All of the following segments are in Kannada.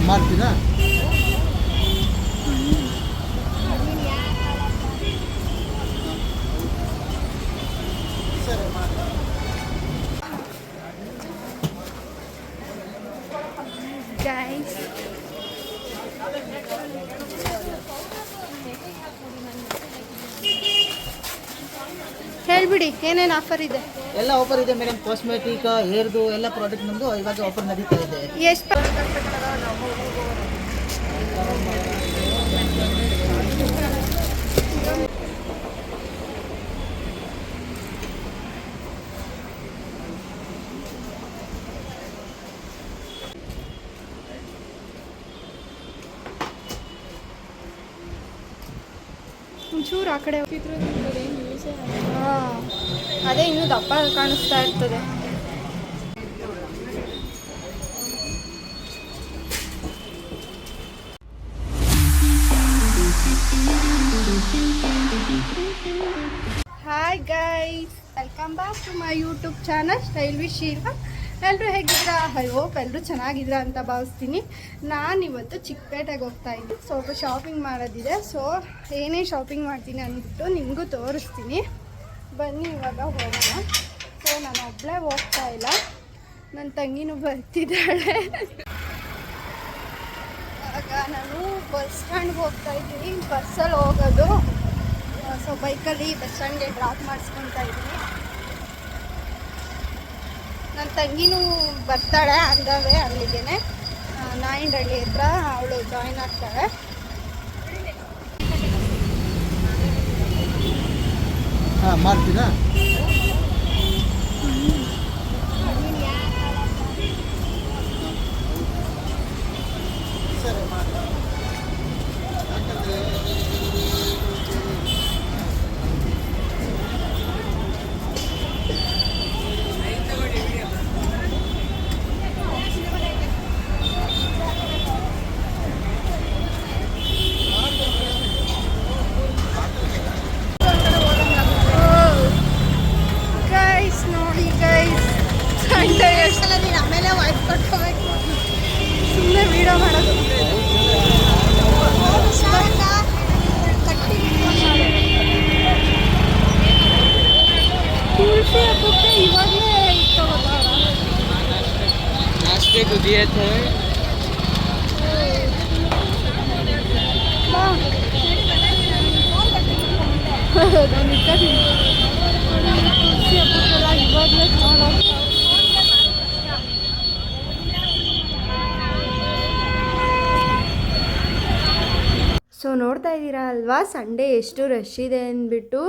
ಮಾಡ್ತೀರಾ? ಗೈಸ್ ಹೇಳ್ಬಿಡಿ ಏನೇನು ಆಫರ್ ಇದೆ? ಎಲ್ಲ ಆಫರ್ ಇದೆ ಮೇಡಮ್. ಕಾಸ್ಮೆಟಿಕ್, ಹೇರ್ದು ಎಲ್ಲ ಪ್ರಾಡಕ್ಟ್ ನಮ್ಮದು ಇವಾಗ ಆಫರ್ ನಡೀತಾ ಇದೆ. ಎಷ್ಟು? ಒಂಚೂರು ಆ ಕಡೆ ಹಾಂ, ಅದೇ ಇನ್ನೂ ದಪ್ಪ ಕಾಣಿಸ್ತಾ ಇರ್ತದೆ. Hi guys, welcome back to my YouTube channel style with Sheela. ಎಲ್ಲರೂ ಹೇಗಿದ್ದೀರಾ? ಐ ಹೋಪ್ ಎಲ್ಲರೂ ಚೆನ್ನಾಗಿದ್ದೀರಾ ಅಂತ ಭಾವಿಸ್ತೀನಿ. ನಾನಿವತ್ತು ಚಿಕ್ಕಪೇಟೆಗೆ ಹೋಗ್ತಾ ಇದ್ದೀನಿ. ಸ್ವಲ್ಪ ಶಾಪಿಂಗ್ ಮಾಡೋದಿದೆ. ಸೊ ಏನೇ ಶಾಪಿಂಗ್ ಮಾಡ್ತೀನಿ ಅಂದ್ಬಿಟ್ಟು ನಿಮಗೂ ತೋರಿಸ್ತೀನಿ. ಬನ್ನಿ ಇವಾಗ ಹೋಗೋಣ. ಸೊ ನಾನು ಒಬ್ಬಳೇ ಹೋಗ್ತಾ ಇಲ್ಲ, ನನ್ನ ತಂಗಿನೂ ಬರ್ತಿದ್ದಾಳೆ. ಆಗ ನಾನು ಬಸ್ ಸ್ಟ್ಯಾಂಡ್ಗೆ ಹೋಗ್ತಾ ಇದ್ದೀನಿ. ಬಸ್ಸಲ್ಲಿ ಹೋಗೋದು. ಸೊ ಬೈಕಲ್ಲಿ ಬಸ್ ಸ್ಟ್ಯಾಂಡ್ಗೆ ಡ್ರಾಪ್ ಮಾಡಿಸ್ಕೊತಾ ಇದ್ದೀನಿ. ನನ್ನ ತಂಗಿನೂ ಬರ್ತಾಳೆ ಅಂದವೇ ಅಲ್ಲಿಗೆ. ನಾಯಿಂಡಹಳ್ಳಿ ಹತ್ರ ಅವಳು ಜಾಯಿನ್ ಆಗ್ತಾಳೆ. ಹಾಂ ಮಾಡ್ತೀರಾ? ಆಮೇಲೆ ವಾಯ್ಸ್ ಕೊಟ್ಕೋಬೇಕು, ಸುಮ್ಮನೆ ವೀಡಿಯೋ ಮಾಡೋದು. ತುಳಸಿ ಹಬ್ಬಕ್ಕೆ ಇವಾಗಲೇ ತಗೋತಾರ. नाश्ते को दिए थे. ತುಳಸಿ ಹಬ್ಬಕ್ಕೆಲ್ಲ ಇವಾಗಲೇ ತಗೊಳ್ಳೋದು. ಸೊ ನೋಡ್ತಾ ಇದ್ದೀರಾ ಅಲ್ವಾ ಸಂಡೇ ಎಷ್ಟು ರಶ್ ಇದೆ ಅಂದ್ಬಿಟ್ಟು.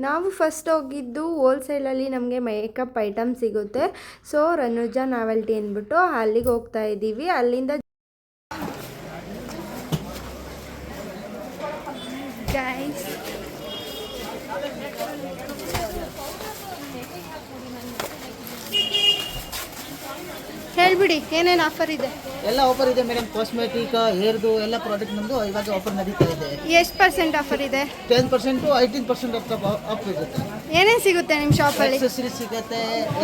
ನಾವು ಫಸ್ಟ್ ಹೋಗಿದ್ದು ಹೋಲ್ಸೇಲಲ್ಲಿ ನಮಗೆ ಮೇಕಪ್ ಐಟಮ್ ಸಿಗುತ್ತೆ. ಸೊ ರನುಜಾ ನಾವೆಲ್ಟಿ ಅಂದ್ಬಿಟ್ಟು ಅಲ್ಲಿಗೆ ಹೋಗ್ತಾ ಇದ್ದೀವಿ. ಅಲ್ಲಿಂದ ಗೈಸ್ ಹೇಳ್ಬಿಡಿ ಏನೇನು ಆಫರ್ ಇದೆ? ಎಲ್ಲ ಆಫರ್ ಇದೆ ಮೇಡಮ್. ಕಾಸ್ಮೆಟಿಕ್, ಹೇರ್ದು ಎಲ್ಲ ಪ್ರಾಡಕ್ಟ್ ನಮ್ಮದು ಇವಾಗ ಆಫರ್ ನಡೀತಾ ಇದೆ. ಎಷ್ಟು ಪರ್ಸೆಂಟ್ ಆಫರ್ ಇದೆ? 10% to 18% ಆಫ್ ಇರುತ್ತೆ. ಏನೇನು ಸಿಗುತ್ತೆ ನಿಮ್ಮ ಶಾಪಲ್ಲಿ? ಎಕ್ಸೆಸರೀಸ್ ಸಿಗುತ್ತೆ,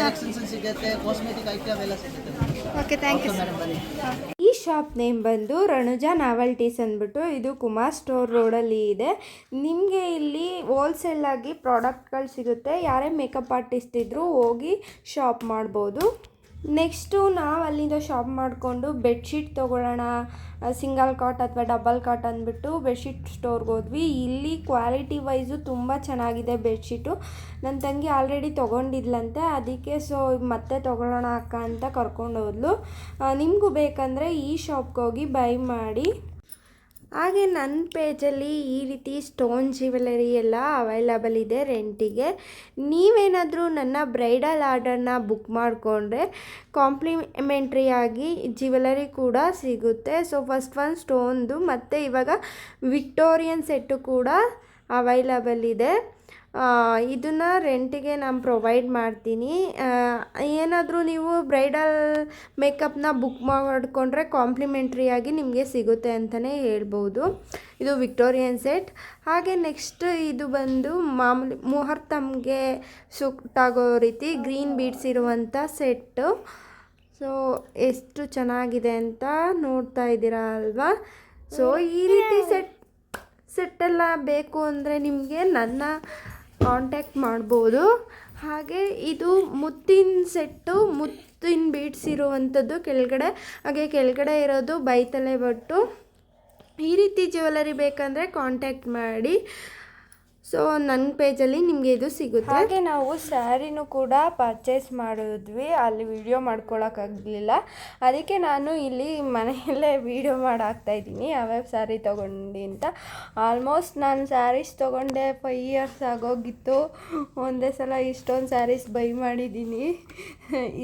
ಎಕ್ಸ್ಟೆನ್ಷನ್ ಸಿಗುತ್ತೆ, ಕಾಸ್ಮೆಟಿಕ್ ಐಟಮ್ ಎಲ್ಲ ಸಿಗುತ್ತೆ. Okay, thank you madam. ಬನ್ನಿ. ಈ ಶಾಪ್ ನೇಮ್ ಬಂದು ರಣುಜಾ ನಾವೆಲ್ಟೀಸ್ ಅಂದ್ಬಿಟ್ಟು. ಇದು ಕುಮಾರ್ ಸ್ಟೋರ್ ರೋಡಲ್ಲಿ ಇದೆ. ನಿಮಗೆ ಇಲ್ಲಿ ಹೋಲ್ಸೇಲಾಗಿ ಪ್ರಾಡಕ್ಟ್ಗಳು ಸಿಗುತ್ತೆ. ಯಾರೇ ಮೇಕಪ್ ಆರ್ಟಿಸ್ಟ್ ಇದ್ದರೂ ಹೋಗಿ ಶಾಪ್ ಮಾಡ್ಬೋದು. ನೆಕ್ಸ್ಟು ನಾವು ಅಲ್ಲಿಂದ ಶಾಪ್ ಮಾಡಿಕೊಂಡು ಬೆಡ್ಶೀಟ್ ತೊಗೊಳ್ಳೋಣ, ಸಿಂಗಲ್ ಕಾಟ್ ಅಥವಾ ಡಬಲ್ ಕಾಟ್ ಅಂದ್ಬಿಟ್ಟು ಬೆಡ್ಶೀಟ್ ಸ್ಟೋರ್ಗೆ ಹೋದ್ವಿ. ಇಲ್ಲಿ ಕ್ವಾಲಿಟಿ ವೈಸು ತುಂಬ ಚೆನ್ನಾಗಿದೆ ಬೆಡ್ಶೀಟು. ನನ್ನ ತಂಗಿ ಆಲ್ರೆಡಿ ತೊಗೊಂಡಿದ್ಲಂತೆ, ಅದಕ್ಕೆ ಸೊ ಮತ್ತೆ ತೊಗೊಳ್ಳೋಣ ಅಕ್ಕ ಅಂತ ಕರ್ಕೊಂಡು ಹೋದ್ಲು. ನಿಮಗೂ ಬೇಕಂದರೆ ಈ ಶಾಪ್ಗೆ ಹೋಗಿ ಬೈ ಮಾಡಿ. ಹಾಗೆ ನನ್ನ ಪೇಜಲ್ಲಿ ಈ ರೀತಿ ಸ್ಟೋನ್ ಜ್ಯುವೆಲರಿ ಎಲ್ಲ ಅವೈಲಬಲ್ ಇದೆ ರೆಂಟಿಗೆ. ನೀವೇನಾದರೂ ನನ್ನ ಬ್ರೈಡಲ್ ಆರ್ಡರ್ನ ಬುಕ್ ಮಾಡಿಕೊಂಡ್ರೆ ಕಾಂಪ್ಲಿಮೆಂಟ್ರಿಯಾಗಿ ಜ್ಯುವೆಲರಿ ಕೂಡ ಸಿಗುತ್ತೆ. ಸೊ ಫಸ್ಟ್ ಒನ್ ಸ್ಟೋನ್ದು, ಮತ್ತು ಇವಾಗ ವಿಕ್ಟೋರಿಯನ್ ಸೆಟ್ಟು ಕೂಡ ಅವೈಲಬಲ್ ಇದೆ. ಇದನ್ನು ರೆಂಟಿಗೆ ನಾನು ಪ್ರೊವೈಡ್ ಮಾಡ್ತೀನಿ. ಏನಾದರೂ ನೀವು ಬ್ರೈಡಲ್ ಮೇಕಪ್ನ ಬುಕ್ ಮಾಡಿಕೊಂಡ್ರೆ ಕಾಂಪ್ಲಿಮೆಂಟ್ರಿಯಾಗಿ ನಿಮಗೆ ಸಿಗುತ್ತೆ ಅಂತಲೇ ಹೇಳ್ಬೋದು. ಇದು ವಿಕ್ಟೋರಿಯನ್ ಸೆಟ್. ಹಾಗೆ ನೆಕ್ಸ್ಟ್ ಇದು ಬಂದು ಮಾಮೂಲಿ ಮುಹೂರ್ತಮ್ಗೆ ಸೂಟ್ ಆಗೋ ರೀತಿ ಗ್ರೀನ್ ಬೀಡ್ಸ್ ಇರುವಂಥ ಸೆಟ್ಟು. ಸೊ ಎಷ್ಟು ಚೆನ್ನಾಗಿದೆ ಅಂತ ನೋಡ್ತಾ ಇದ್ದೀರಾ ಅಲ್ವಾ. ಸೊ ಈ ರೀತಿ ಸೆಟ್ಟೆಲ್ಲ ಬೇಕು ಅಂದರೆ ನಿಮಗೆ ನನ್ನ ಕಾಂಟ್ಯಾಕ್ಟ್ ಮಾಡ್ಬೋದು. ಹಾಗೆ ಇದು ಮುತ್ತಿನ ಸೆಟ್ಟು, ಮುತ್ತಿನ ಬೀಡ್ಸ್ ಇರುವಂಥದ್ದು ಕೆಳಗಡೆ, ಹಾಗೆ ಕೆಳಗಡೆ ಇರೋದು ಬೈತಲೆ ಬಟ್ಟು. ಈ ರೀತಿ ಜ್ಯುವೆಲರಿ ಬೇಕಂದರೆ ಕಾಂಟ್ಯಾಕ್ಟ್ ಮಾಡಿ. ಸೊ ನನ್ನ ಪೇಜಲ್ಲಿ ನಿಮಗೆ ಇದು ಸಿಗುತ್ತೆ. ಹಾಗೆ ನಾವು ಸ್ಯಾರಿನೂ ಕೂಡ ಪರ್ಚೇಸ್ ಮಾಡಿದ್ವಿ, ಅಲ್ಲಿ ವಿಡಿಯೋ ಮಾಡ್ಕೊಳಕ್ಕಾಗಲಿಲ್ಲ. ಅದಕ್ಕೆ ನಾನು ಇಲ್ಲಿ ಮನೆಯಲ್ಲೇ ವಿಡಿಯೋ ಮಾಡಾಕ್ತಾಯಿದ್ದೀನಿ ಯಾವ್ಯಾವ ಸ್ಯಾರಿ ತೊಗೊಂಡು ಅಂತ. ಆಲ್ಮೋಸ್ಟ್ ನಾನು ಸ್ಯಾರೀಸ್ ತೊಗೊಂಡೆ 5 ಇಯರ್ಸ್ ಆಗೋಗಿತ್ತು. ಒಂದೇ ಸಲ ಇಷ್ಟೊಂದು ಸ್ಯಾರೀಸ್ ಬೈ ಮಾಡಿದ್ದೀನಿ.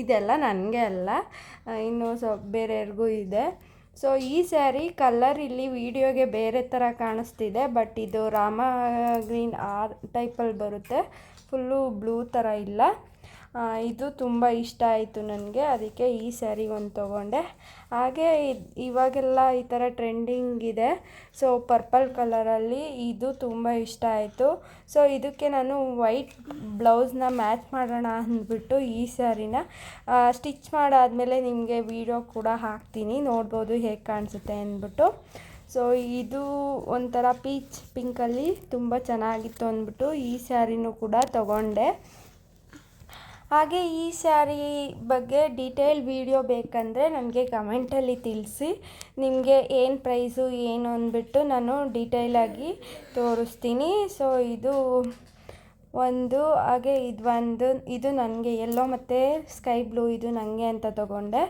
ಇದೆಲ್ಲ ನನಗೆ ಅಲ್ಲ, ಇನ್ನೂ ಬೇರೆಯವ್ರಿಗೂ ಇದೆ. ಸೊ ಈ ಸ್ಯಾರಿ ಕಲರ್ ಇಲ್ಲಿ ವಿಡಿಯೋಗೆ ಬೇರೆ ಥರ ಕಾಣಿಸ್ತಿದೆ, ಬಟ್ ಇದು ರಾಮ ಗ್ರೀನ್ ಆ ಟೈಪಲ್ಲಿ ಬರುತ್ತೆ, ಫುಲ್ಲು ಬ್ಲೂ ಥರ ಇಲ್ಲ. ಇದು ತುಂಬ ಇಷ್ಟ ಆಯಿತು ನನಗೆ, ಅದಕ್ಕೆ ಈ ಸ್ಯಾರಿ ಒಂದು ತೊಗೊಂಡೆ. ಹಾಗೆ ಇವಾಗೆಲ್ಲ ಈ ಥರ ಟ್ರೆಂಡಿಂಗ್ ಇದೆ, ಸೊ ಪರ್ಪಲ್ ಕಲರಲ್ಲಿ ಇದು ತುಂಬ ಇಷ್ಟ ಆಯಿತು. ಸೊ ಇದಕ್ಕೆ ನಾನು ವೈಟ್ ಬ್ಲೌಸ್ನ ಮ್ಯಾಚ್ ಮಾಡೋಣ ಅಂದ್ಬಿಟ್ಟು ಈ ಸ್ಯಾರಿನ ಸ್ಟಿಚ್ ಮಾಡಾದಮೇಲೆ ನಿಮಗೆ ವಿಡಿಯೋ ಕೂಡ ಹಾಕ್ತೀನಿ, ನೋಡ್ಬೋದು ಹೇಗೆ ಕಾಣಿಸುತ್ತೆ ಅಂದ್ಬಿಟ್ಟು. ಸೊ ಇದು ಒಂಥರ ಪೀಚ್ ಪಿಂಕಲ್ಲಿ ತುಂಬ ಚೆನ್ನಾಗಿತ್ತು ಅಂದ್ಬಿಟ್ಟು ಈ ಸ್ಯಾರಿನೂ ಕೂಡ ತೊಗೊಂಡೆ. ಹಾಗೆ ಈ ಸ್ಯಾರಿ ಬಗ್ಗೆ ಡೀಟೇಲ್ ವಿಡಿಯೋ ಬೇಕಂದರೆ ನನಗೆ ಕಮೆಂಟಲ್ಲಿ ತಿಳಿಸಿ, ನಿಮಗೆ ಏನು ಪ್ರೈಸು ಏನು ಅಂದ್ಬಿಟ್ಟು ನಾನು ಡೀಟೇಲಾಗಿ ತೋರಿಸ್ತೀನಿ. ಸೊ ಇದು ಒಂದು, ಹಾಗೆ ಇದು ನನಗೆ ಯೆಲ್ಲೋ ಮತ್ತು ಸ್ಕೈ ಬ್ಲೂ ಇದು ನನಗೆ ಅಂತ ತೊಗೊಂಡೆ.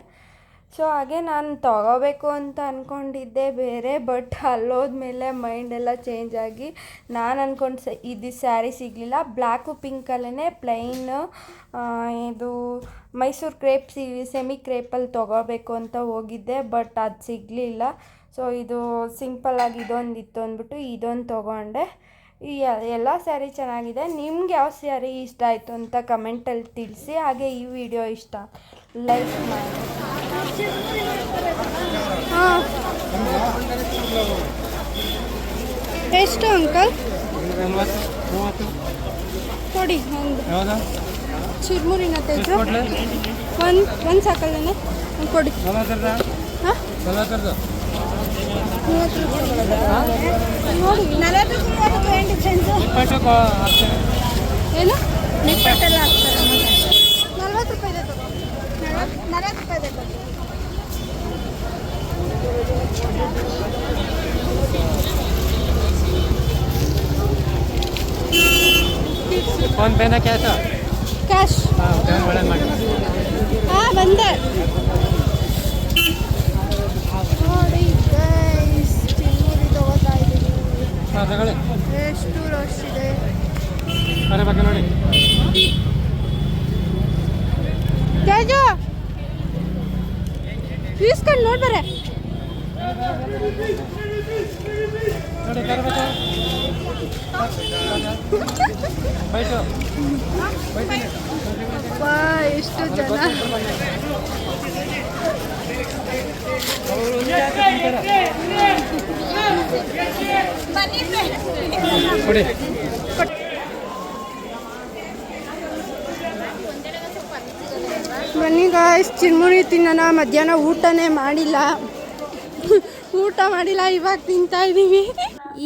ಸೊ ಹಾಗೆ ನಾನು ತೊಗೋಬೇಕು ಅಂತ ಅಂದ್ಕೊಂಡಿದ್ದೆ ಬೇರೆ, ಬಟ್ ಅಲ್ಲೋದ್ಮೇಲೆ ಮೈಂಡೆಲ್ಲ ಚೇಂಜ್ ಆಗಿ ನಾನು ಅಂದ್ಕೊಂಡು ಇದು ಸ್ಯಾರಿ ಸಿಗಲಿಲ್ಲ. ಬ್ಲ್ಯಾಕು ಪಿಂಕಲ್ಲೇ ಪ್ಲೈನ್ ಇದು ಮೈಸೂರು ಕ್ರೇಪ್ ಸೆಮಿ ಕ್ರೇಪಲ್ಲಿ ತೊಗೋಬೇಕು ಅಂತ ಹೋಗಿದ್ದೆ, ಬಟ್ ಅದು ಸಿಗಲಿಲ್ಲ. ಸೊ ಇದು ಸಿಂಪಲ್ಲಾಗಿ ಇದೊಂದಿತ್ತು ಅಂದ್ಬಿಟ್ಟು ಇದೊಂದು ತೊಗೊಂಡೆ. ಈ ಎಲ್ಲ ಸ್ಯಾರಿ ಚೆನ್ನಾಗಿದೆ. ನಿಮ್ಗೆ ಯಾವ ಸ್ಯಾರಿ ಇಷ್ಟ ಆಯಿತು ಅಂತ ಕಮೆಂಟಲ್ಲಿ ತಿಳಿಸಿ. ಹಾಗೆ ಈ ವಿಡಿಯೋ ಇಷ್ಟ ಲೈಕ್ ಮಾಡಿ. ಹಾಂ, ಎಷ್ಟು ಅಂಕಲ್? ಕೊಡಿ ಒಂದು ಚಿರ್ಮುರಿನ ತೆಗೆದು ಒಂದು ಸಾಕಲ್ಲೇನೆ ಕೊಡಿ. ಹಾಂ, 40 ನೋಡಿ 40 ಏನು ಡಿಫ್ರೆನ್ಸು? ಏನು ನಿಪ್ಪಟ್ಟೆಲ್ಲ ಹಾಕ್ತಾರೆ. 40 ರೂಪಾಯಿದೆ ತಗೋ, 40 ರೂಪಾಯಿದೆ ತಗೋ. ಫೋನ್ ಪೇನಾ ಕ್ಯಾಶ್? ಕ್ಯಾಶ್. ಹಾಂ ಬಂದೆ. ನೋಡಿ ಗೈಸ್, ಚಿಮ್ಮುರಿ ತಗೋತಾ ಇದ್ದೀನಿ. ಎಷ್ಟು ರಶ್ ಇದೆ ನೋಡಿ. ತೇಜು ಈಸ್ಕೊಂಡು ನೋಡ್ಬಾರೆ. ಎಷ್ಟು ಜನ ಬನ್ನಿ ಗಾಯ್ಸ್, ಚಿರ್ಮುರಿ ತಿನ್ನೋಣ. ಮಧ್ಯಾಹ್ನ ಊಟನೇ ಮಾಡಿಲ್ಲ, ಇವಾಗ ತಿಂತಾ ಇದ್ದೀವಿ.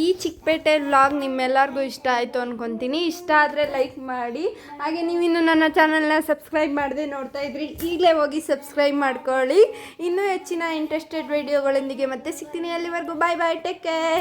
ಈ ಚಿಕ್ಕಪೇಟೆ ವ್ಲಾಗ್ ನಿಮ್ಮೆಲ್ಲರಿಗೂ ಇಷ್ಟ ಆಯಿತು ಅಂದ್ಕೊತೀನಿ. ಇಷ್ಟ ಆದರೆ ಲೈಕ್ ಮಾಡಿ. ಹಾಗೆ ನೀವಿನ್ನು ನನ್ನ ಚಾನಲ್ನ ಸಬ್ಸ್ಕ್ರೈಬ್ ಮಾಡದೆ ನೋಡ್ತಾ ಇದ್ರಿ, ಈಗಲೇ ಹೋಗಿ ಸಬ್ಸ್ಕ್ರೈಬ್ ಮಾಡ್ಕೊಳ್ಳಿ. ಇನ್ನೂ ಹೆಚ್ಚಿನ ಇಂಟ್ರೆಸ್ಟೆಡ್ ವಿಡಿಯೋಗಳೊಂದಿಗೆ ಮತ್ತೆ ಸಿಗ್ತೀನಿ. ಅಲ್ಲಿವರೆಗೂ ಬಾಯ್ ಬಾಯ್, ಟೇಕ್ ಕೇರ್.